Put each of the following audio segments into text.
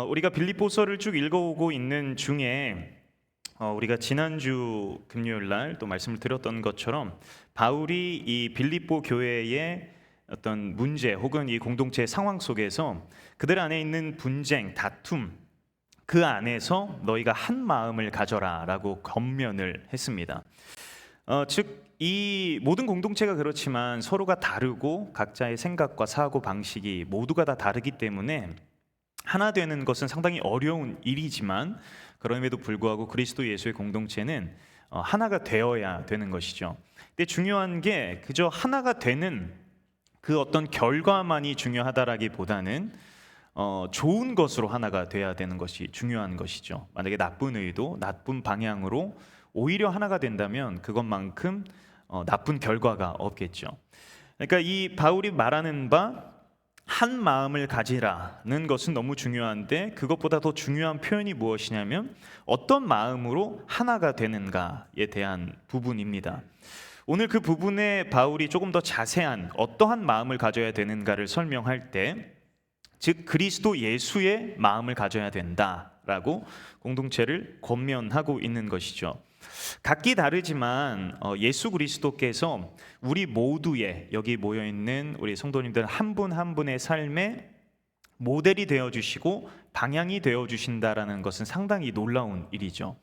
우리가 빌립보서를 쭉 읽어오고 있는 중에 우리가 지난주 금요일 날 또 말씀을 드렸던 것처럼 바울이 이 빌립보 교회의 어떤 문제 혹은 이 공동체의 상황 속에서 그들 안에 있는 분쟁, 다툼, 그 안에서 너희가 한 마음을 가져라라고 권면을 했습니다. 즉 이 모든 공동체가 그렇지만 서로가 다르고 각자의 생각과 사고 방식이 모두가 다 다르기 때문에 하나 되는 것은 상당히 어려운 일이지만 그럼에도 불구하고 그리스도 예수의 공동체는 하나가 되어야 되는 것이죠. 근데 중요한 게 그저 하나가 되는 그 어떤 결과만이 중요하다라기보다는 좋은 것으로 하나가 돼야 되는 것이 중요한 것이죠. 만약에 나쁜 의도, 나쁜 방향으로 오히려 하나가 된다면 그것만큼 나쁜 결과가 없겠죠. 그러니까 이 바울이 말하는 바 한 마음을 가지라는 것은 너무 중요한데 그것보다 더 중요한 표현이 무엇이냐면 어떤 마음으로 하나가 되는가에 대한 부분입니다. 오늘 그 부분에 바울이 조금 더 자세한 어떠한 마음을 가져야 되는가를 설명할 때 즉 그리스도 예수의 마음을 가져야 된다라고 공동체를 권면하고 있는 것이죠. 각기 다르지만 예수 그리스도께서 우리 모두의 여기 모여 있는 우리 성도님들 한 분 한 분의 삶에 모델이 되어 주시고 방향이 되어 주신다라는 것은 상당히 놀라운 일이죠.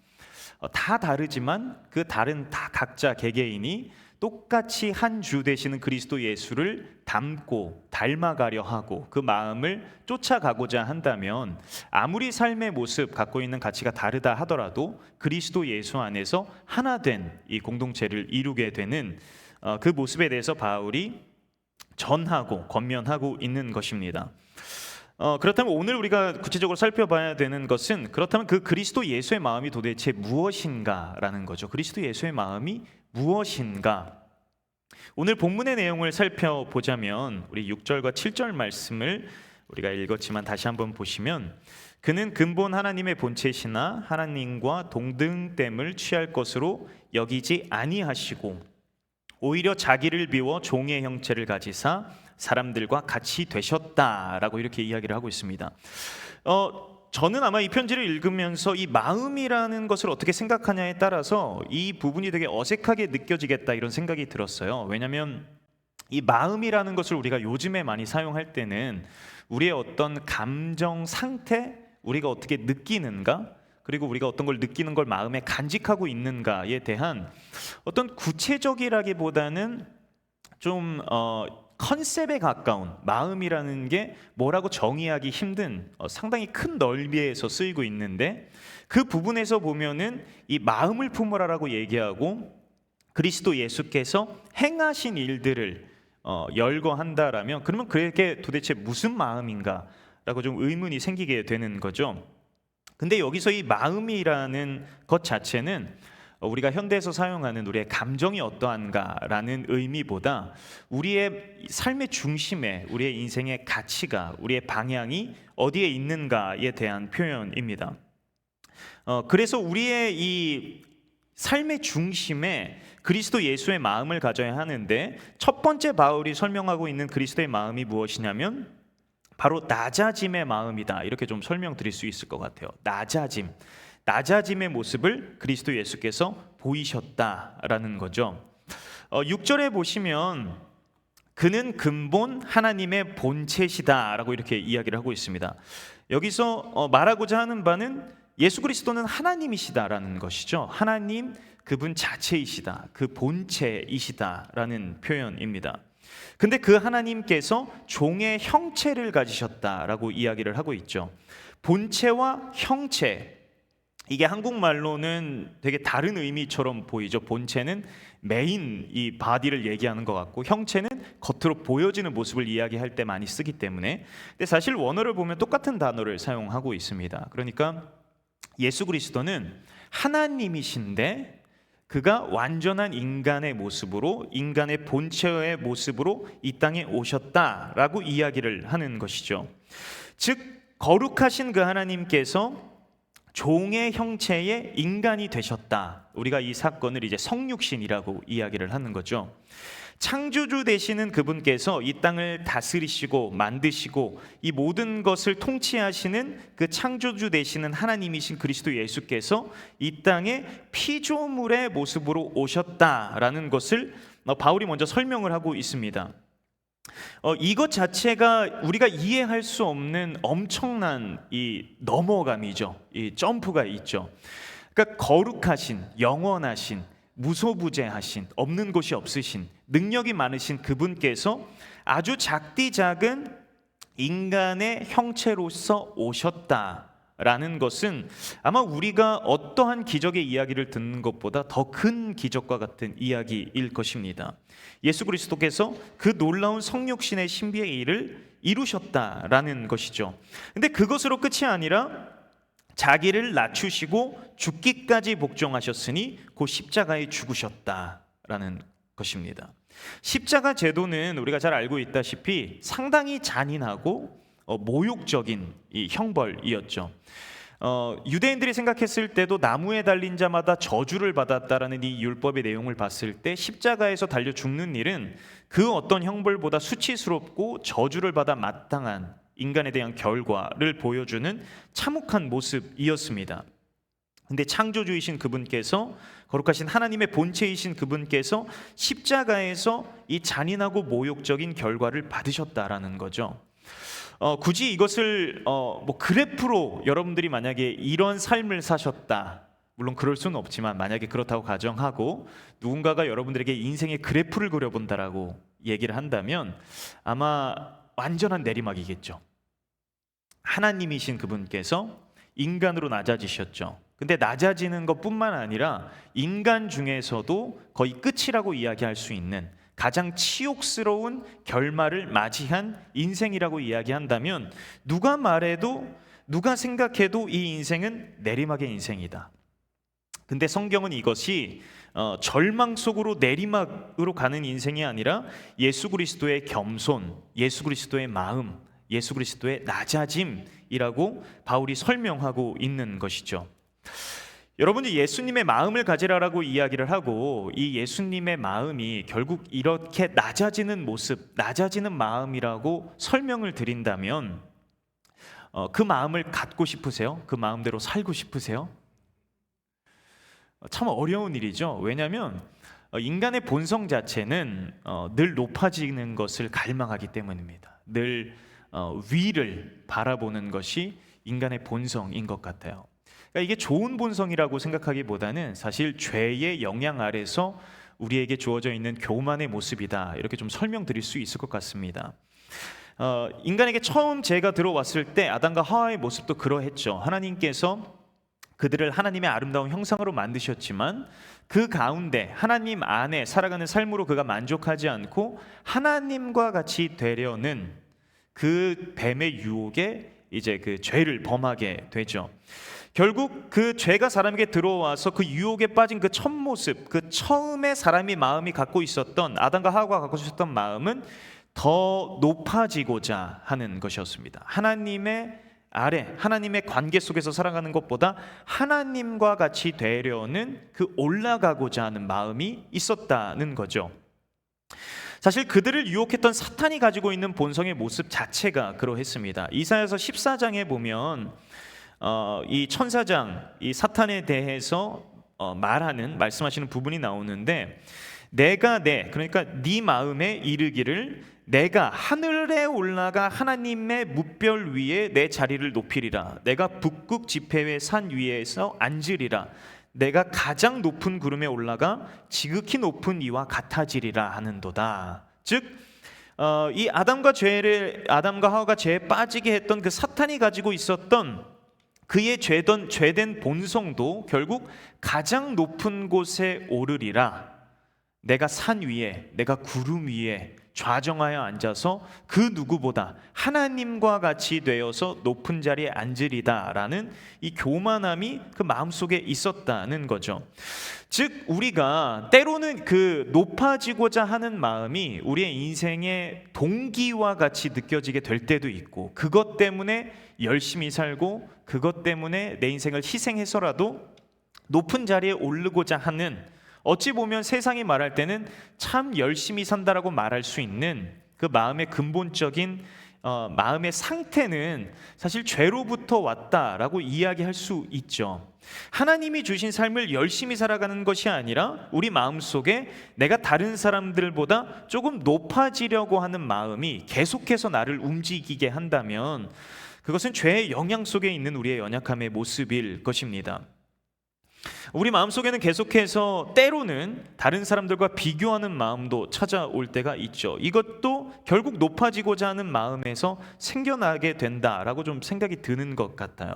다 다르지만 그 다른 다 각자 개개인이 똑같이 한 주 되시는 그리스도 예수를 닮고 닮아가려 하고 그 마음을 쫓아가고자 한다면 아무리 삶의 모습 갖고 있는 가치가 다르다 하더라도 그리스도 예수 안에서 하나 된 이 공동체를 이루게 되는 그 모습에 대해서 바울이 전하고 권면하고 있는 것입니다. 그렇다면 오늘 우리가 구체적으로 살펴봐야 되는 것은 그렇다면 그 그리스도 예수의 마음이 도대체 무엇인가라는 거죠. 그리스도 예수의 마음이 무엇인가? 오늘 본문의 내용을 살펴보자면 우리 6절과 7절 말씀을 우리가 읽었지만 다시 한번 보시면 그는 근본 하나님의 본체시나 하나님과 동등됨을 취할 것으로 여기지 아니하시고 오히려 자기를 비워 종의 형체를 가지사 사람들과 같이 되셨다라고 이렇게 이야기를 하고 있습니다. 저는 아마 이 편지를 읽으면서 이 마음이라는 것을 어떻게 생각하냐에 따라서 이 부분이 되게 어색하게 느껴지겠다 이런 생각이 들었어요. 왜냐하면 이 마음이라는 것을 우리가 요즘에 많이 사용할 때는 우리의 어떤 감정 상태, 우리가 어떻게 느끼는가, 그리고 우리가 어떤 걸 느끼는 걸 마음에 간직하고 있는가에 대한 어떤 구체적이라기보다는 좀 컨셉에 가까운 마음이라는 게 뭐라고 정의하기 힘든 상당히 큰 넓이에서 쓰이고 있는데 그 부분에서 보면은 이 마음을 품으라라고 얘기하고 그리스도 예수께서 행하신 일들을 열거한다라면 그러면 그게 도대체 무슨 마음인가라고 좀 의문이 생기게 되는 거죠. 근데 여기서 이 마음이라는 것 자체는 우리가 현대에서 사용하는 우리의 감정이 어떠한가라는 의미보다 우리의 삶의 중심에 우리의 인생의 가치가 우리의 방향이 어디에 있는가에 대한 표현입니다. 그래서 우리의 이 삶의 중심에 그리스도 예수의 마음을 가져야 하는데 첫 번째 바울이 설명하고 있는 그리스도의 마음이 무엇이냐면 바로 낮아짐의 마음이다. 이렇게 좀 설명드릴 수 있을 것 같아요. 낮아짐의 모습을 그리스도 예수께서 보이셨다라는 거죠. 6절에 보시면 그는 근본 하나님의 본체시다라고 이렇게 이야기를 하고 있습니다. 여기서 말하고자 하는 바는 예수 그리스도는 하나님이시다라는 것이죠. 하나님 그분 자체이시다, 그 본체이시다라는 표현입니다. 근데 그 하나님께서 종의 형체를 가지셨다라고 이야기를 하고 있죠. 본체와 형체, 이게 한국말로는 되게 다른 의미처럼 보이죠. 본체는 메인 이 바디를 얘기하는 것 같고 형체는 겉으로 보여지는 모습을 이야기할 때 많이 쓰기 때문에 근데 사실 원어를 보면 똑같은 단어를 사용하고 있습니다. 그러니까 예수 그리스도는 하나님이신데 그가 완전한 인간의 모습으로 인간의 본체의 모습으로 이 땅에 오셨다라고 이야기를 하는 것이죠. 즉 거룩하신 그 하나님께서 종의 형체의 인간이 되셨다. 우리가 이 사건을 이제 성육신이라고 이야기를 하는 거죠. 창조주 되시는 그분께서 이 땅을 다스리시고 만드시고 이 모든 것을 통치하시는 그 창조주 되시는 하나님이신 그리스도 예수께서 이 땅에 피조물의 모습으로 오셨다라는 것을 바울이 먼저 설명을 하고 있습니다. 이것 자체가 우리가 이해할 수 없는 엄청난 이 넘어감이죠. 이 점프가 있죠. 그러니까 거룩하신, 영원하신, 무소부재하신, 없는 곳이 없으신, 능력이 많으신 그분께서 아주 작디 작은 인간의 형체로서 오셨다라는 것은 아마 우리가 어떠한 기적의 이야기를 듣는 것보다 더 큰 기적과 같은 이야기일 것입니다. 예수 그리스도께서 그 놀라운 성육신의 신비의 일을 이루셨다라는 것이죠. 근데 그것으로 끝이 아니라 자기를 낮추시고 죽기까지 복종하셨으니 곧 십자가에 죽으셨다라는 것입니다. 십자가 제도는 우리가 잘 알고 있다시피 상당히 잔인하고 모욕적인 이 형벌이었죠. 유대인들이 생각했을 때도 나무에 달린 자마다 저주를 받았다라는 이 율법의 내용을 봤을 때 십자가에서 달려 죽는 일은 그 어떤 형벌보다 수치스럽고 저주를 받아 마땅한 인간에 대한 결과를 보여주는 참혹한 모습이었습니다. 근데 창조주이신 그분께서, 거룩하신 하나님의 본체이신 그분께서 십자가에서 이 잔인하고 모욕적인 결과를 받으셨다라는 거죠. 굳이 이것을 그래프로 여러분들이 만약에 이런 삶을 사셨다, 물론 그럴 수는 없지만 만약에 그렇다고 가정하고 누군가가 여러분들에게 인생의 그래프를 그려본다라고 얘기를 한다면 아마 완전한 내리막이겠죠. 하나님이신 그분께서 인간으로 낮아지셨죠. 근데 낮아지는 것뿐만 아니라 인간 중에서도 거의 끝이라고 이야기할 수 있는 가장 치욕스러운 결말을 맞이한 인생이라고 이야기한다면 누가 말해도 누가 생각해도 이 인생은 내리막의 인생이다. 근데 성경은 이것이 절망 속으로 내리막으로 가는 인생이 아니라 예수 그리스도의 겸손, 예수 그리스도의 마음, 예수 그리스도의 낮아짐이라고 바울이 설명하고 있는 것이죠. 여러분이 예수님의 마음을 가지라라고 이야기를 하고 이 예수님의 마음이 결국 이렇게 낮아지는 모습, 낮아지는 마음이라고 설명을 드린다면 그 마음을 갖고 싶으세요? 그 마음대로 살고 싶으세요? 참 어려운 일이죠. 왜냐하면 인간의 본성 자체는 늘 높아지는 것을 갈망하기 때문입니다. 늘 위를 바라보는 것이 인간의 본성인 것 같아요. 그러니까 이게 좋은 본성이라고 생각하기보다는 사실 죄의 영향 아래서 우리에게 주어져 있는 교만의 모습이다, 이렇게 좀 설명드릴 수 있을 것 같습니다. 인간에게 처음 죄가 들어왔을 때 아담과 하와의 모습도 그러했죠. 하나님께서 그들을 하나님의 아름다운 형상으로 만드셨지만 그 가운데 하나님 안에 살아가는 삶으로 그가 만족하지 않고 하나님과 같이 되려는 그 뱀의 유혹에 이제 그 죄를 범하게 되죠. 결국 그 죄가 사람에게 들어와서 그 유혹에 빠진 그 첫 모습, 그 처음에 사람이 마음이 갖고 있었던, 아담과 하와가 갖고 있었던 마음은 더 높아지고자 하는 것이었습니다. 하나님의 아래, 하나님의 관계 속에서 살아가는 것보다 하나님과 같이 되려는 그 올라가고자 하는 마음이 있었다는 거죠. 사실 그들을 유혹했던 사탄이 가지고 있는 본성의 모습 자체가 그러했습니다. 이사야서 14장에 보면 이 천사장, 이 사탄에 대해서 말씀하시는 부분이 나오는데, 그러니까 네 마음에 이르기를 내가 하늘에 올라가 하나님의 무별 위에 내 자리를 높이리라. 내가 북극 지폐의 산 위에서 앉으리라. 내가 가장 높은 구름에 올라가 지극히 높은 이와 같아지리라 하는도다. 즉 이 아담과 하와가 죄에 빠지게 했던 그 사탄이 가지고 있었던 그의 죄된 본성도 결국 가장 높은 곳에 오르리라. 내가 산 위에, 내가 구름 위에 좌정하여 앉아서 그 누구보다 하나님과 같이 되어서 높은 자리에 앉으리다라는 이 교만함이 그 마음속에 있었다는 거죠. 즉 우리가 때로는 그 높아지고자 하는 마음이 우리의 인생의 동기와 같이 느껴지게 될 때도 있고, 그것 때문에 열심히 살고 그것 때문에 내 인생을 희생해서라도 높은 자리에 오르고자 하는 어찌 보면 세상이 말할 때는 참 열심히 산다라고 말할 수 있는 그 마음의 근본적인 마음의 상태는 사실 죄로부터 왔다라고 이야기할 수 있죠. 하나님이 주신 삶을 열심히 살아가는 것이 아니라 우리 마음속에 내가 다른 사람들보다 조금 높아지려고 하는 마음이 계속해서 나를 움직이게 한다면 그것은 죄의 영향 속에 있는 우리의 연약함의 모습일 것입니다. 우리 마음속에는 계속해서 때로는 다른 사람들과 비교하는 마음도 찾아올 때가 있죠. 이것도 결국 높아지고자 하는 마음에서 생겨나게 된다라고 좀 생각이 드는 것 같아요.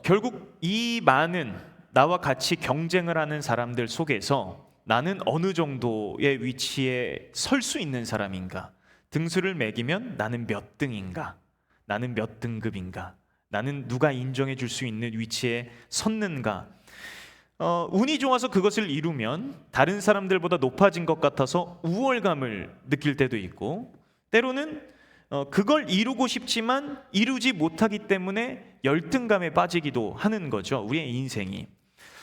결국 이 많은 나와 같이 경쟁을 하는 사람들 속에서 나는 어느 정도의 위치에 설 수 있는 사람인가? 등수를 매기면 나는 몇 등인가? 나는 몇 등급인가? 나는 누가 인정해 줄 수 있는 위치에 섰는가? 운이 좋아서 그것을 이루면 다른 사람들보다 높아진 것 같아서 우월감을 느낄 때도 있고, 때로는 그걸 이루고 싶지만 이루지 못하기 때문에 열등감에 빠지기도 하는 거죠. 우리의 인생이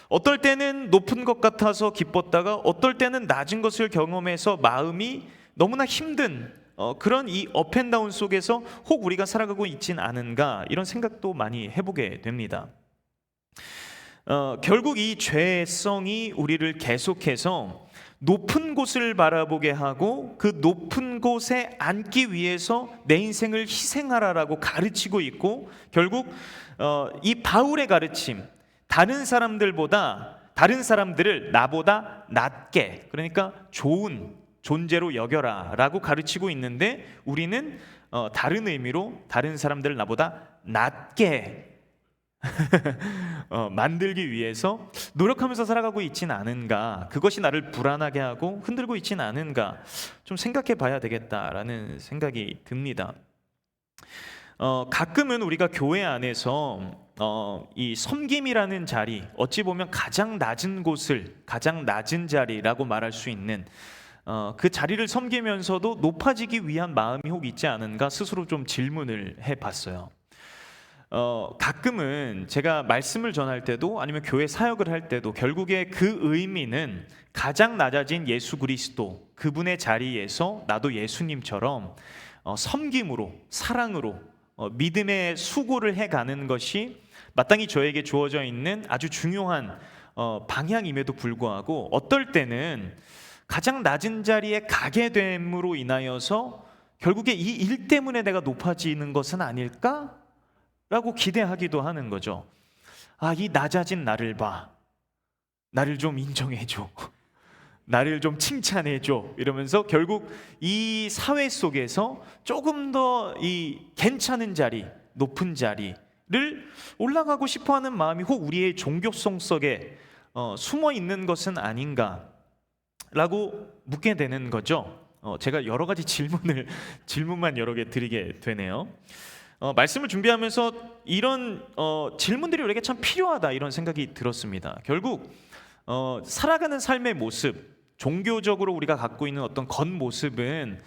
어떨 때는 높은 것 같아서 기뻤다가 어떨 때는 낮은 것을 경험해서 마음이 너무나 힘든 그런 이 업앤다운 속에서 혹 우리가 살아가고 있진 않은가, 이런 생각도 많이 해보게 됩니다. 결국 이 죄성이 우리를 계속해서 높은 곳을 바라보게 하고 그 높은 곳에 앉기 위해서 내 인생을 희생하라라고 가르치고 있고, 결국 이 바울의 가르침, 다른 사람들을 나보다 낮게, 그러니까 좋은 존재로 여겨라 라고 가르치고 있는데, 우리는 다른 의미로 다른 사람들을 나보다 낮게 만들기 위해서 노력하면서 살아가고 있진 않은가, 그것이 나를 불안하게 하고 흔들고 있진 않은가, 좀 생각해 봐야 되겠다라는 생각이 듭니다. 가끔은 우리가 교회 안에서 이 섬김이라는 자리, 어찌 보면 가장 낮은 곳을, 가장 낮은 자리라고 말할 수 있는 그 자리를 섬기면서도 높아지기 위한 마음이 혹 있지 않은가 스스로 좀 질문을 해봤어요. 가끔은 제가 말씀을 전할 때도 아니면 교회 사역을 할 때도 결국에 그 의미는 가장 낮아진 예수 그리스도, 그분의 자리에서 나도 예수님처럼 섬김으로, 사랑으로, 믿음의 수고를 해가는 것이 마땅히 저에게 주어져 있는 아주 중요한 방향임에도 불구하고, 어떨 때는 가장 낮은 자리에 가게 됨으로 인하여서 결국에 이 일 때문에 내가 높아지는 것은 아닐까? 라고 기대하기도 하는 거죠. 이 낮아진 나를 봐, 나를 좀 인정해줘, 나를 좀 칭찬해줘, 이러면서 결국 이 사회 속에서 조금 더 이 괜찮은 자리, 높은 자리를 올라가고 싶어하는 마음이 혹 우리의 종교성 속에 숨어 있는 것은 아닌가 라고 묻게 되는 거죠. 제가 여러 가지 질문만 여러 개 드리게 되네요. 말씀을 준비하면서 이런 질문들이 우리에게 참 필요하다, 이런 생각이 들었습니다. 결국 살아가는 삶의 모습, 종교적으로 우리가 갖고 있는 어떤 겉모습은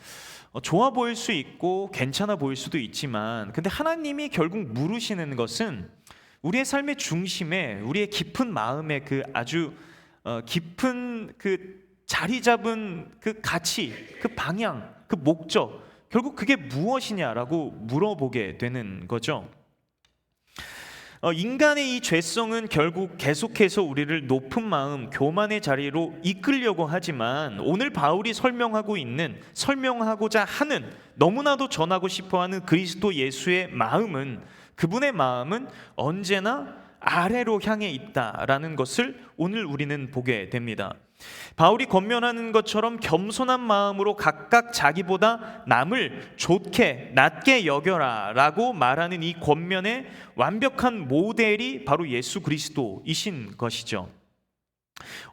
좋아 보일 수 있고 괜찮아 보일 수도 있지만, 근데 하나님이 결국 물으시는 것은 우리의 삶의 중심에, 우리의 깊은 마음의 그 아주 깊은 그 자리 잡은 그 가치, 그 방향, 그 목적, 결국 그게 무엇이냐라고 물어보게 되는 거죠. 인간의 이 죄성은 결국 계속해서 우리를 높은 마음, 교만의 자리로 이끌려고 하지만, 오늘 바울이 설명하고자 하는, 너무나도 전하고 싶어하는 그리스도 예수의 마음은, 그분의 마음은 언제나 아래로 향해 있다라는 것을 오늘 우리는 보게 됩니다. 바울이 권면하는 것처럼 겸손한 마음으로 각각 자기보다 남을 좋게, 낮게 여겨라 라고 말하는 이 권면의 완벽한 모델이 바로 예수 그리스도이신 것이죠.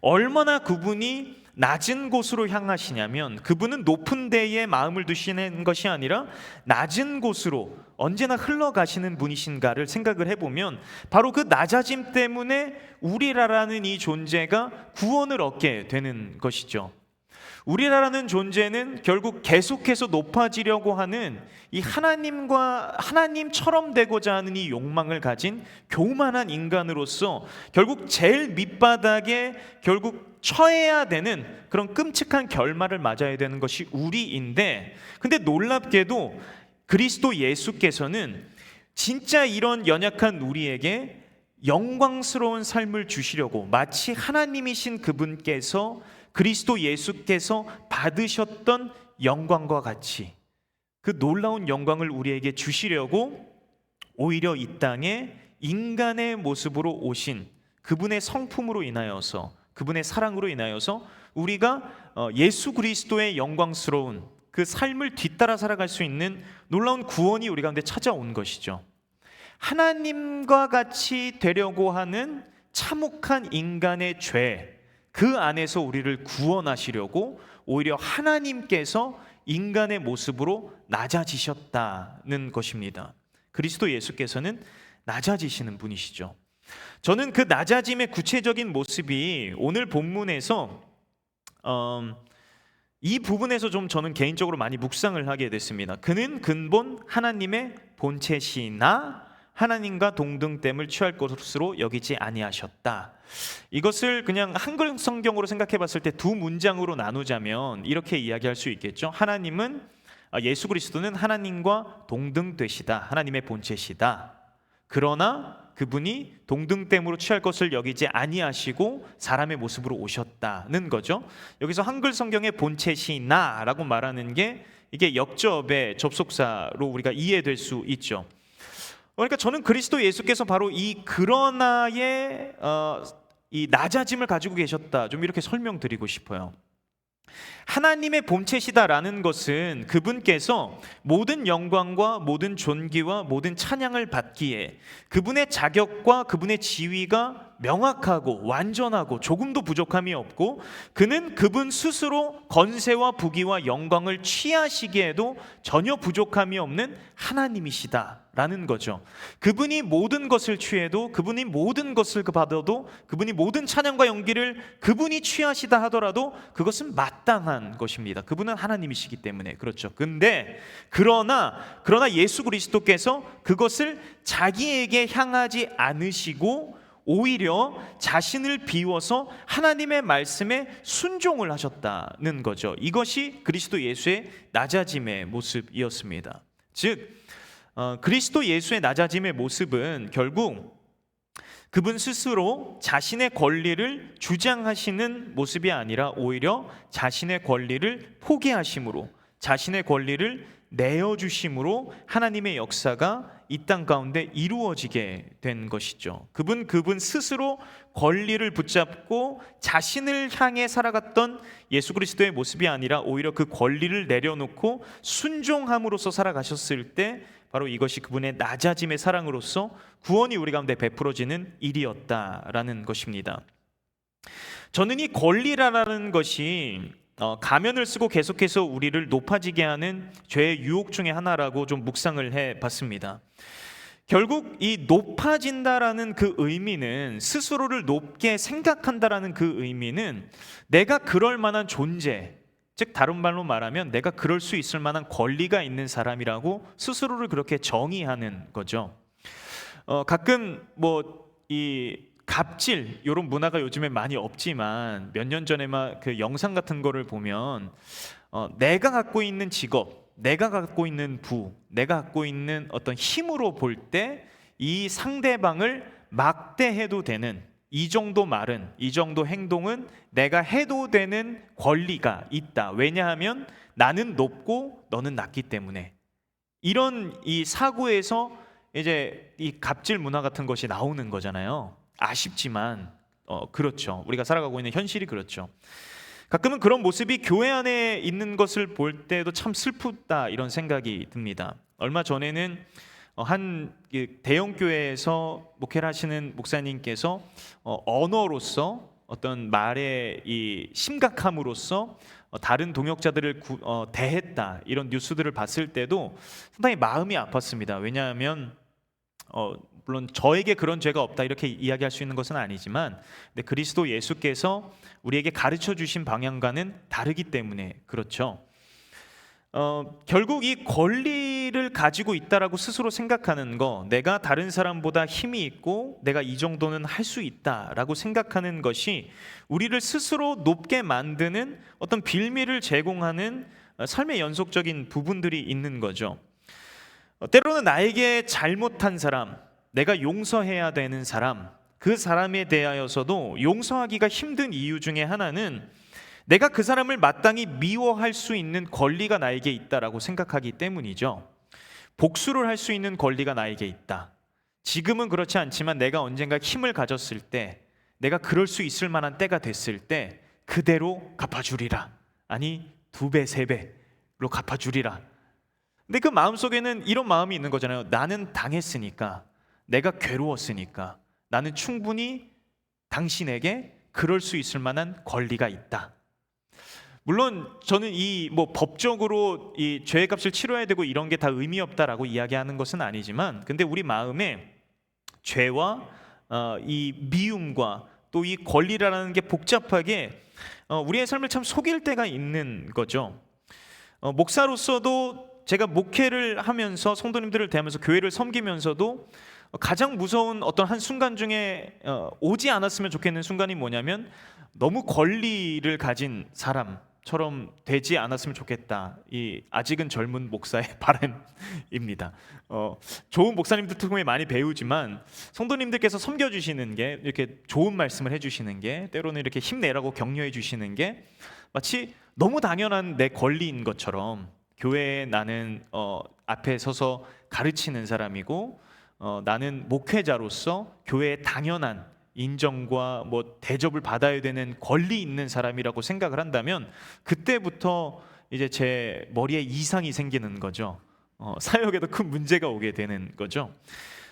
얼마나 그분이 낮은 곳으로 향하시냐면, 그분은 높은 데에 마음을 두시는 것이 아니라 낮은 곳으로 언제나 흘러가시는 분이신가를 생각을 해보면, 바로 그 낮아짐 때문에 우리라는 이 존재가 구원을 얻게 되는 것이죠. 우리라는 존재는 결국 계속해서 높아지려고 하는 이 하나님처럼 되고자 하는 이 욕망을 가진 교만한 인간으로서 결국 제일 밑바닥에 결국 처해야 되는 그런 끔찍한 결말을 맞아야 되는 것이 우리인데, 근데 놀랍게도 그리스도 예수께서는 진짜 이런 연약한 우리에게 영광스러운 삶을 주시려고 마치 하나님이신 그분께서 그리스도 예수께서 받으셨던 영광과 같이 그 놀라운 영광을 우리에게 주시려고 오히려 이 땅에 인간의 모습으로 오신 그분의 성품으로 인하여서, 그분의 사랑으로 인하여서 우리가 예수 그리스도의 영광스러운 그 삶을 뒤따라 살아갈 수 있는 놀라운 구원이 우리 가운데 찾아온 것이죠. 하나님과 같이 되려고 하는 참혹한 인간의 죄, 그 안에서 우리를 구원하시려고 오히려 하나님께서 인간의 모습으로 낮아지셨다는 것입니다. 그리스도 예수께서는 낮아지시는 분이시죠. 저는 그 낮아짐의 구체적인 모습이 오늘 본문에서 이 부분에서 좀 저는 개인적으로 많이 묵상을 하게 됐습니다. 그는 근본 하나님의 본체시나 하나님과 동등됨을 취할 것으로 여기지 아니하셨다. 이것을 그냥 한글 성경으로 생각해 봤을 때 두 문장으로 나누자면 이렇게 이야기할 수 있겠죠. 하나님은, 예수 그리스도는 하나님과 동등되시다, 하나님의 본체시다. 그러나 그분이 동등됨으로 취할 것을 여기지 아니하시고 사람의 모습으로 오셨다는 거죠. 여기서 한글 성경의 본체시나라고 말하는 게 이게 역접의 접속사로 우리가 이해될 수 있죠. 그러니까 저는 그리스도 예수께서 바로 이 그러나의 이 낮아짐을 가지고 계셨다, 좀 이렇게 설명드리고 싶어요. 하나님의 본체시다라는 것은 그분께서 모든 영광과 모든 존귀와 모든 찬양을 받기에 그분의 자격과 그분의 지위가 명확하고 완전하고 조금도 부족함이 없고, 그는 그분 스스로 건세와 부귀와 영광을 취하시기에도 전혀 부족함이 없는 하나님이시다라는 거죠. 그분이 모든 것을 취해도, 그분이 모든 것을 받아도, 그분이 모든 찬양과 연기를 그분이 취하시다 하더라도 그것은 마땅한 것입니다. 그분은 하나님이시기 때문에. 그렇죠. 근데 그러나 예수 그리스도께서 그것을 자기에게 향하지 않으시고 오히려 자신을 비워서 하나님의 말씀에 순종을 하셨다는 거죠. 이것이 그리스도 예수의 낮아짐의 모습이었습니다. 즉 그리스도 예수의 낮아짐의 모습은 결국 그분 스스로 자신의 권리를 주장하시는 모습이 아니라 오히려 자신의 권리를 포기하심으로, 자신의 권리를 내어주심으로 하나님의 역사가 이 땅 가운데 이루어지게 된 것이죠. 그분 스스로 권리를 붙잡고 자신을 향해 살아갔던 예수 그리스도의 모습이 아니라 오히려 그 권리를 내려놓고 순종함으로써 살아가셨을 때 바로 이것이 그분의 낮아짐의 사랑으로서 구원이 우리 가운데 베풀어지는 일이었다라는 것입니다. 저는 이 권리라는 것이 가면을 쓰고 계속해서 우리를 높아지게 하는 죄의 유혹 중에 하나라고 좀 묵상을 해봤습니다. 결국 이 높아진다라는 그 의미는, 스스로를 높게 생각한다라는 그 의미는 내가 그럴 만한 존재, 즉 다른 말로 말하면 내가 그럴 수 있을 만한 권리가 있는 사람이라고 스스로를 그렇게 정의하는 거죠. 가끔 이 갑질 이런 문화가 요즘에 많이 없지만 몇 년 전에만 그 영상 같은 거를 보면 내가 갖고 있는 직업, 내가 갖고 있는 부, 내가 갖고 있는 어떤 힘으로 볼 때 이 상대방을 막대해도 되는 이 정도 말은, 이 정도 행동은 내가 해도 되는 권리가 있다. 왜냐하면 나는 높고 너는 낮기 때문에. 이런 이 사고에서 이제 이 갑질 문화 같은 것이 나오는 거잖아요. 아쉽지만 그렇죠. 우리가 살아가고 있는 현실이 그렇죠. 가끔은 그런 모습이 교회 안에 있는 것을 볼 때도 참 슬프다, 이런 생각이 듭니다. 얼마 전에는 한 대형 교회에서 목회를 하시는 목사님께서 언어로서 어떤 말의 이 심각함으로써 다른 동역자들을 대했다, 이런 뉴스들을 봤을 때도 상당히 마음이 아팠습니다. 왜냐하면 물론 저에게 그런 죄가 없다 이렇게 이야기할 수 있는 것은 아니지만, 근데 그리스도 예수께서 우리에게 가르쳐 주신 방향과는 다르기 때문에 그렇죠. 결국 이 권리를 가지고 있다라고 스스로 생각하는 거, 내가 다른 사람보다 힘이 있고 내가 이 정도는 할 수 있다라고 생각하는 것이 우리를 스스로 높게 만드는 어떤 빌미를 제공하는 삶의 연속적인 부분들이 있는 거죠. 때로는 나에게 잘못한 사람, 내가 용서해야 되는 사람, 그 사람에 대하여서도 용서하기가 힘든 이유 중에 하나는 내가 그 사람을 마땅히 미워할 수 있는 권리가 나에게 있다라고 생각하기 때문이죠. 복수를 할 수 있는 권리가 나에게 있다. 지금은 그렇지 않지만 내가 언젠가 힘을 가졌을 때, 내가 그럴 수 있을 만한 때가 됐을 때 그대로 갚아주리라. 아니 2배, 3배로 갚아주리라. 근데 그 마음속에는 이런 마음이 있는 거잖아요. 나는 당했으니까, 내가 괴로웠으니까 나는 충분히 당신에게 그럴 수 있을 만한 권리가 있다. 물론 저는 이 법적으로 이 죄값을 치러야 되고 이런 게 다 의미 없다라고 이야기하는 것은 아니지만, 근데 우리 마음에 죄와 이 미움과 또 이 권리라는 게 복잡하게 우리의 삶을 참 속일 때가 있는 거죠. 목사로서도 제가 목회를 하면서 성도님들을 대하면서 교회를 섬기면서도 가장 무서운 어떤 한 순간 중에 오지 않았으면 좋겠는 순간이 뭐냐면, 너무 권리를 가진 사람처럼 되지 않았으면 좋겠다. 이 아직은 젊은 목사의 바람입니다. 좋은 목사님들 통해 많이 배우지만 성도님들께서 섬겨주시는 게, 이렇게 좋은 말씀을 해주시는 게, 때로는 이렇게 힘내라고 격려해 주시는 게 마치 너무 당연한 내 권리인 것처럼, 교회에 나는 앞에 서서 가르치는 사람이고 나는 목회자로서 교회의 당연한 인정과 대접을 받아야 되는 권리 있는 사람이라고 생각을 한다면, 그때부터 이제 제 머리에 이상이 생기는 거죠. 사역에도 큰 문제가 오게 되는 거죠.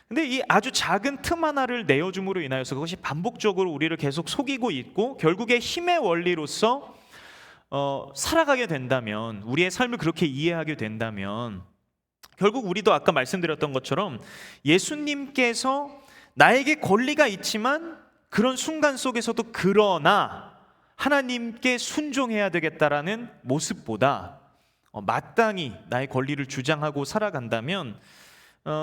근데 이 아주 작은 틈 하나를 내어줌으로 인하여서 그것이 반복적으로 우리를 계속 속이고 있고, 결국에 힘의 원리로서 살아가게 된다면, 우리의 삶을 그렇게 이해하게 된다면, 결국 우리도 아까 말씀드렸던 것처럼 예수님께서 나에게 권리가 있지만 그런 순간 속에서도 그러나 하나님께 순종해야 되겠다라는 모습보다 마땅히 나의 권리를 주장하고 살아간다면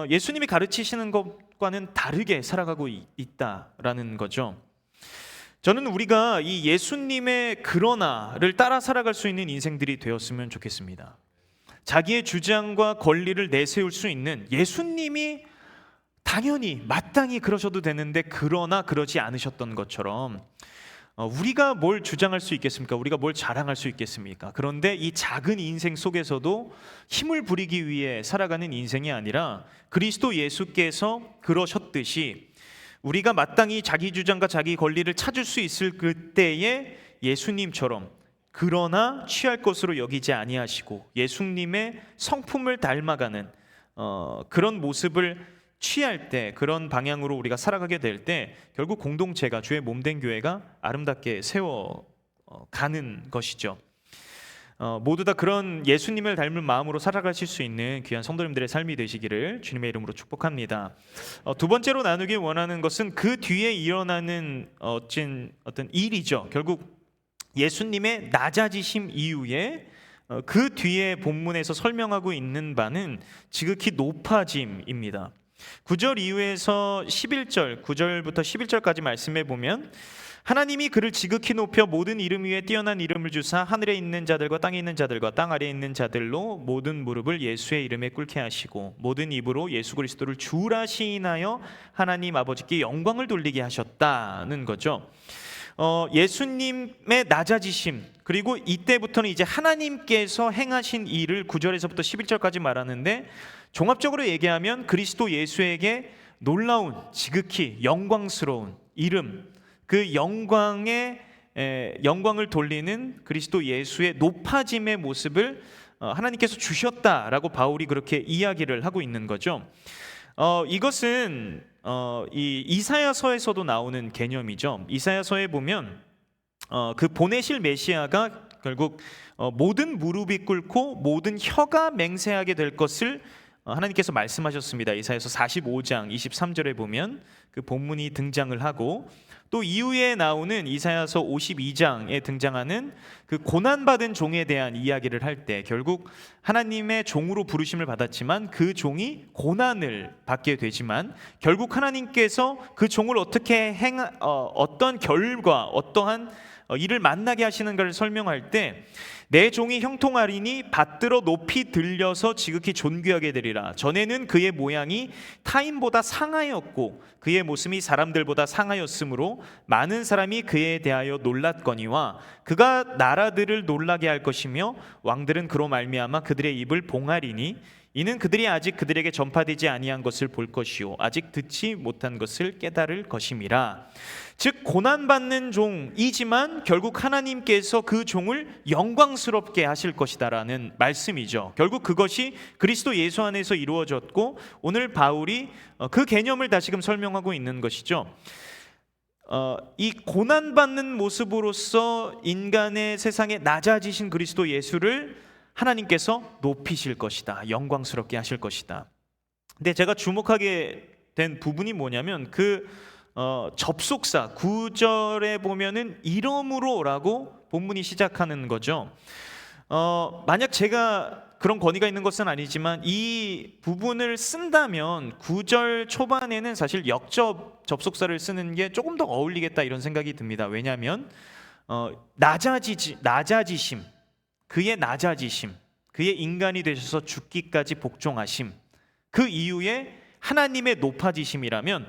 예수님이 가르치시는 것과는 다르게 살아가고 있다라는 거죠. 저는 우리가 이 예수님의 그러나를 따라 살아갈 수 있는 인생들이 되었으면 좋겠습니다. 자기의 주장과 권리를 내세울 수 있는, 예수님이 당연히 마땅히 그러셔도 되는데 그러나 그러지 않으셨던 것처럼 우리가 뭘 주장할 수 있겠습니까? 우리가 뭘 자랑할 수 있겠습니까? 그런데 이 작은 인생 속에서도 힘을 부리기 위해 살아가는 인생이 아니라 그리스도 예수께서 그러셨듯이 우리가 마땅히 자기 주장과 자기 권리를 찾을 수 있을 그때에 예수님처럼 그러나 취할 것으로 여기지 아니하시고 예수님의 성품을 닮아가는 그런 모습을 취할 때, 그런 방향으로 우리가 살아가게 될 때 결국 공동체가, 주의 몸된 교회가 아름답게 세워가는 것이죠. 모두 다 그런 예수님을 닮은 마음으로 살아가실 수 있는 귀한 성도님들의 삶이 되시기를 주님의 이름으로 축복합니다. 두 번째로 나누기 원하는 것은 그 뒤에 일어나는 어떤 일이죠. 결국 예수님의 낮아지심 이후에 그 뒤에 본문에서 설명하고 있는 바는 지극히 높아짐입니다. 9절 이후에서 11절, 9절부터 11절까지 말씀해 보면, 하나님이 그를 지극히 높여 모든 이름 위에 뛰어난 이름을 주사 하늘에 있는 자들과 땅에 있는 자들과 땅 아래에 있는 자들로 모든 무릎을 예수의 이름에 꿇게 하시고 모든 입으로 예수 그리스도를 주라 시인하여 하나님 아버지께 영광을 돌리게 하셨다는 거죠. 예수님의 낮아지심, 그리고 이때부터는 이제 하나님께서 행하신 일을 9절에서부터 11절까지 말하는데, 종합적으로 얘기하면 그리스도 예수에게 놀라운, 지극히 영광스러운 이름, 그 영광을 돌리는 그리스도 예수의 높아짐의 모습을 하나님께서 주셨다라고 바울이 그렇게 이야기를 하고 있는 거죠. 이것은 이 이사야서에서도 나오는 개념이죠. 이사야서에 보면 그 보내실 메시아가 결국 모든 무릎이 꿇고 모든 혀가 맹세하게 될 것을 하나님께서 말씀하셨습니다. 이사야서 45장 23절에 보면 그 본문이 등장을 하고, 또 이후에 나오는 이사야서 52장에 등장하는 그 고난받은 종에 대한 이야기를 할 때 결국 하나님의 종으로 부르심을 받았지만 그 종이 고난을 받게 되지만 결국 하나님께서 그 종을 어떻게 어떤 결과, 어떠한 이를 만나게 하시는가를 설명할 때, 내 종이 형통하리니 받들어 높이 들려서 지극히 존귀하게 되리라. 전에는 그의 모양이 타인보다 상하였고 그의 모습이 사람들보다 상하였으므로 많은 사람이 그에 대하여 놀랐거니와 그가 나라들을 놀라게 할 것이며 왕들은 그로 말미암아 그들의 입을 봉하리니 이는 그들이 아직 그들에게 전파되지 아니한 것을 볼 것이요 아직 듣지 못한 것을 깨달을 것임이라. 즉 고난받는 종이지만 결국 하나님께서 그 종을 영광스럽게 하실 것이다라는 말씀이죠. 결국 그것이 그리스도 예수 안에서 이루어졌고 오늘 바울이 그 개념을 다시금 설명하고 있는 것이죠. 이 고난받는 모습으로서 인간의 세상에 낮아지신 그리스도 예수를 하나님께서 높이실 것이다, 영광스럽게 하실 것이다. 근데 제가 주목하게 된 부분이 뭐냐면 그 접속사 9절에 보면은 이러므로라고 본문이 시작하는 거죠. 만약 제가 그런 권위가 있는 것은 아니지만 이 부분을 쓴다면 9절 초반에는 사실 역접 접속사를 쓰는 게 조금 더 어울리겠다 이런 생각이 듭니다. 왜냐하면 낮아지심, 그의 낮아지심, 그의 인간이 되셔서 죽기까지 복종하심, 그 이후에 하나님의 높아지심이라면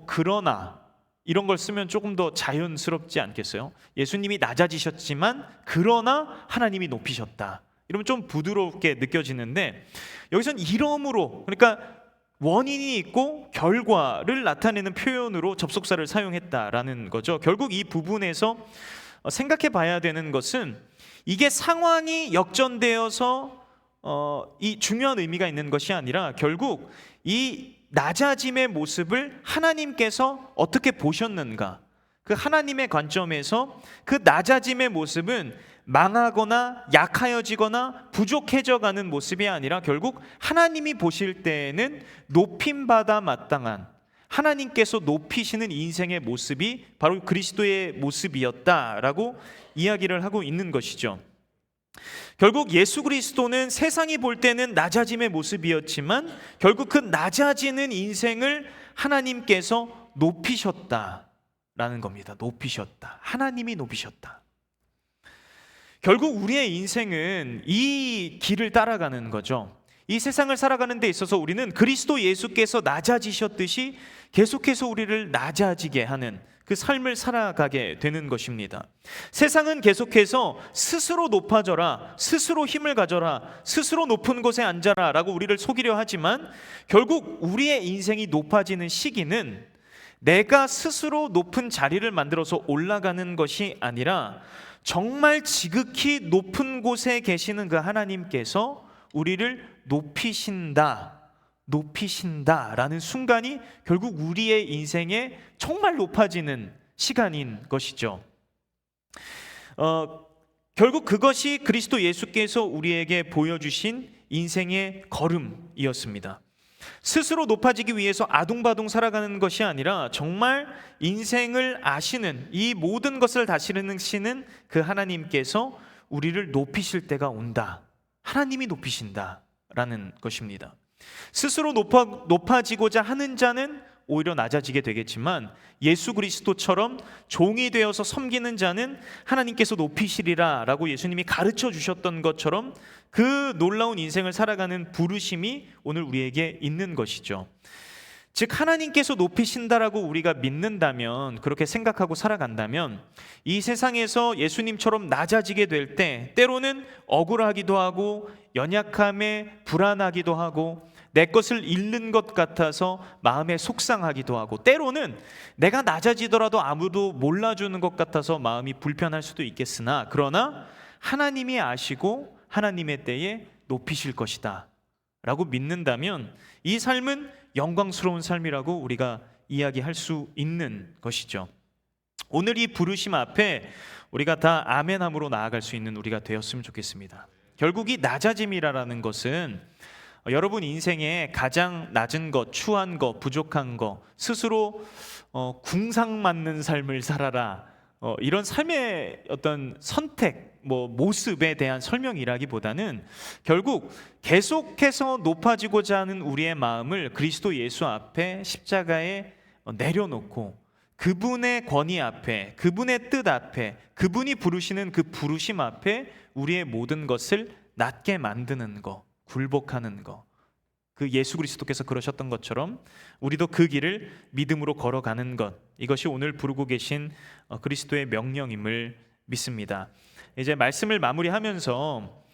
그러나 이런 걸 쓰면 조금 더 자연스럽지 않겠어요? 예수님이 낮아지셨지만 그러나 하나님이 높이셨다, 이러면 좀 부드럽게 느껴지는데 여기선 이러므로, 그러니까 원인이 있고 결과를 나타내는 표현으로 접속사를 사용했다라는 거죠. 결국 이 부분에서 생각해 봐야 되는 것은 이게 상황이 역전되어서 이 중요한 의미가 있는 것이 아니라 결국 이 낮아짐의 모습을 하나님께서 어떻게 보셨는가, 그 하나님의 관점에서 그 낮아짐의 모습은 망하거나 약하여지거나 부족해져가는 모습이 아니라 결국 하나님이 보실 때에는 높임받아 마땅한, 하나님께서 높이시는 인생의 모습이 바로 그리스도의 모습이었다라고 이야기를 하고 있는 것이죠. 결국 예수 그리스도는 세상이 볼 때는 낮아짐의 모습이었지만 결국 그 낮아지는 인생을 하나님께서 높이셨다라는 겁니다. 높이셨다. 하나님이 높이셨다. 결국 우리의 인생은 이 길을 따라가는 거죠. 이 세상을 살아가는 데 있어서 우리는 그리스도 예수께서 낮아지셨듯이 계속해서 우리를 낮아지게 하는 그 삶을 살아가게 되는 것입니다. 세상은 계속해서 스스로 높아져라, 스스로 힘을 가져라, 스스로 높은 곳에 앉아라 라고 우리를 속이려 하지만 결국 우리의 인생이 높아지는 시기는 내가 스스로 높은 자리를 만들어서 올라가는 것이 아니라 정말 지극히 높은 곳에 계시는 그 하나님께서 우리를 높이신다라는 순간이 결국 우리의 인생에 정말 높아지는 시간인 것이죠. 결국 그것이 그리스도 예수께서 우리에게 보여주신 인생의 걸음이었습니다. 스스로 높아지기 위해서 아둥바둥 살아가는 것이 아니라 정말 인생을 아시는, 이 모든 것을 다스리시는 그 하나님께서 우리를 높이실 때가 온다, 하나님이 높이신다라는 것입니다. 스스로 높아지고자 하는 자는 오히려 낮아지게 되겠지만 예수 그리스도처럼 종이 되어서 섬기는 자는 하나님께서 높이시리라 라고 예수님이 가르쳐 주셨던 것처럼 그 놀라운 인생을 살아가는 부르심이 오늘 우리에게 있는 것이죠. 즉 하나님께서 높이신다라고 우리가 믿는다면, 그렇게 생각하고 살아간다면 이 세상에서 예수님처럼 낮아지게 될 때 때로는 억울하기도 하고 연약함에 불안하기도 하고 내 것을 잃는 것 같아서 마음에 속상하기도 하고 때로는 내가 낮아지더라도 아무도 몰라주는 것 같아서 마음이 불편할 수도 있겠으나 그러나 하나님이 아시고 하나님의 때에 높이실 것이다 라고 믿는다면 이 삶은 영광스러운 삶이라고 우리가 이야기할 수 있는 것이죠. 오늘 이 부르심 앞에 우리가 다 아멘함으로 나아갈 수 있는 우리가 되었으면 좋겠습니다. 결국 이 낮아짐이라는 것은 여러분 인생에 가장 낮은 것, 추한 것, 부족한 것, 스스로 궁상 맞는 삶을 살아라, 이런 삶의 어떤 선택, 모습에 대한 설명이라기보다는 결국 계속해서 높아지고자 하는 우리의 마음을 그리스도 예수 앞에 십자가에 내려놓고 그분의 권위 앞에, 그분의 뜻 앞에, 그분이 부르시는 그 부르심 앞에 우리의 모든 것을 낮게 만드는 것, 굴복하는 것, 그 예수 그리스도께서 그러셨던 것처럼 우리도 그 길을 믿음으로 걸어가는 것, 이것이 오늘 부르고 계신 그리스도의 명령임을 믿습니다. 이제 말씀을 마무리하면서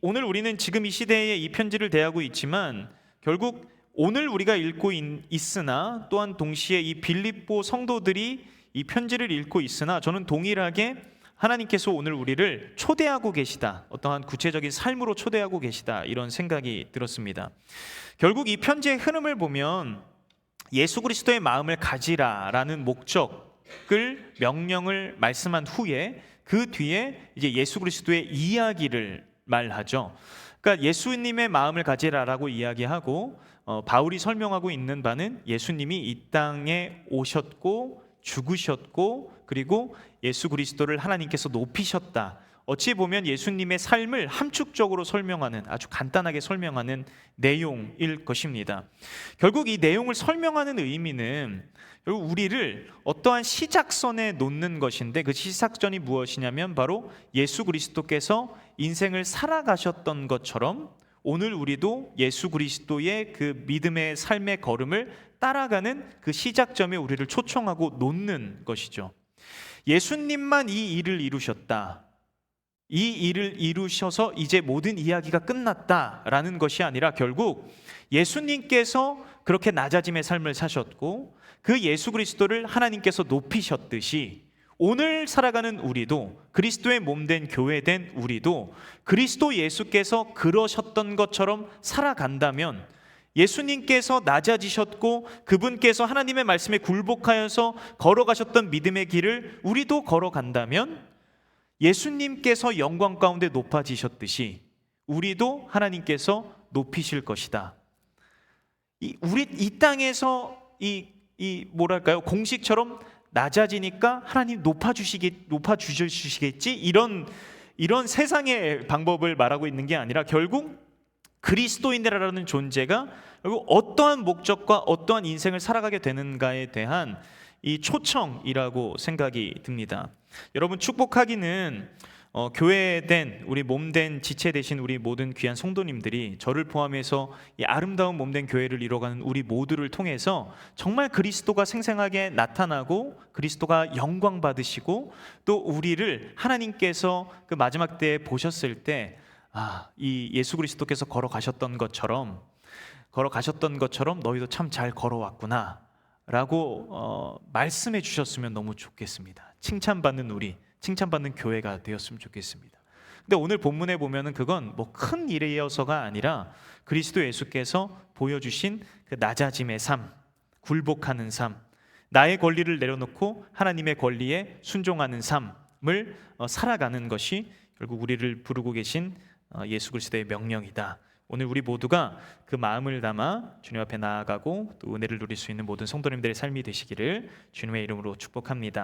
오늘 우리는 지금 이 시대에 이 편지를 대하고 있지만 결국 오늘 우리가 읽고 있으나 또한 동시에 이 빌립보 성도들이 이 편지를 읽고 있으나 저는 동일하게 하나님께서 오늘 우리를 초대하고 계시다, 어떠한 구체적인 삶으로 초대하고 계시다, 이런 생각이 들었습니다. 결국 이 편지의 흐름을 보면 예수 그리스도의 마음을 가지라라는 목적을 명령을 말씀한 후에 그 뒤에 이제 예수 그리스도의 이야기를 말하죠. 그러니까 예수님의 마음을 가지라라고 이야기하고 바울이 설명하고 있는 바는 예수님이 이 땅에 오셨고 죽으셨고 그리고 예수 그리스도를 하나님께서 높이셨다. 어찌 보면 예수님의 삶을 함축적으로 설명하는, 아주 간단하게 설명하는 내용일 것입니다. 결국 이 내용을 설명하는 의미는 결국 우리를 어떠한 시작선에 놓는 것인데, 그 시작선이 무엇이냐면 바로 예수 그리스도께서 인생을 살아가셨던 것처럼 오늘 우리도 예수 그리스도의 그 믿음의 삶의 걸음을 따라가는 그 시작점에 우리를 초청하고 놓는 것이죠. 예수님만 이 일을 이루셨다, 이 일을 이루셔서 이제 모든 이야기가 끝났다라는 것이 아니라 결국 예수님께서 그렇게 낮아짐의 삶을 사셨고 그 예수 그리스도를 하나님께서 높이셨듯이 오늘 살아가는 우리도, 그리스도의 몸된 교회된 우리도 그리스도 예수께서 그러셨던 것처럼 살아간다면, 예수님께서 낮아지셨고 그분께서 하나님의 말씀에 굴복하여서 걸어가셨던 믿음의 길을 우리도 걸어간다면 예수님께서 영광 가운데 높아지셨듯이 우리도 하나님께서 높이실 것이다. 우리 이 땅에서 뭐랄까요, 공식처럼 낮아지니까 하나님 높아주시겠지, 이런 세상의 방법을 말하고 있는 게 아니라 결국 그리스도인이라는 존재가 결국 어떠한 목적과 어떠한 인생을 살아가게 되는가에 대한 이 초청이라고 생각이 듭니다. 여러분, 축복하기는 교회된 우리 몸된 지체 되신 우리 모든 귀한 성도님들이 저를 포함해서 이 아름다운 몸된 교회를 이뤄가는 우리 모두를 통해서 정말 그리스도가 생생하게 나타나고 그리스도가 영광 받으시고 또 우리를 하나님께서 그 마지막 때에 보셨을 때 이 예수 그리스도께서 걸어가셨던 것처럼 너희도 참 잘 걸어왔구나 라고 말씀해 주셨으면 너무 좋겠습니다. 칭찬받는 교회가 되었으면 좋겠습니다. 근데 오늘 본문에 보면은 그건 큰 일이어서가 아니라 그리스도 예수께서 보여주신 그 낮아짐의 삶, 굴복하는 삶, 나의 권리를 내려놓고 하나님의 권리에 순종하는 삶을 살아가는 것이 결국 우리를 부르고 계신 예수 그리스도의 명령이다. 오늘 우리 모두가 그 마음을 담아 주님 앞에 나아가고 또 은혜를 누릴 수 있는 모든 성도님들의 삶이 되시기를 주님의 이름으로 축복합니다.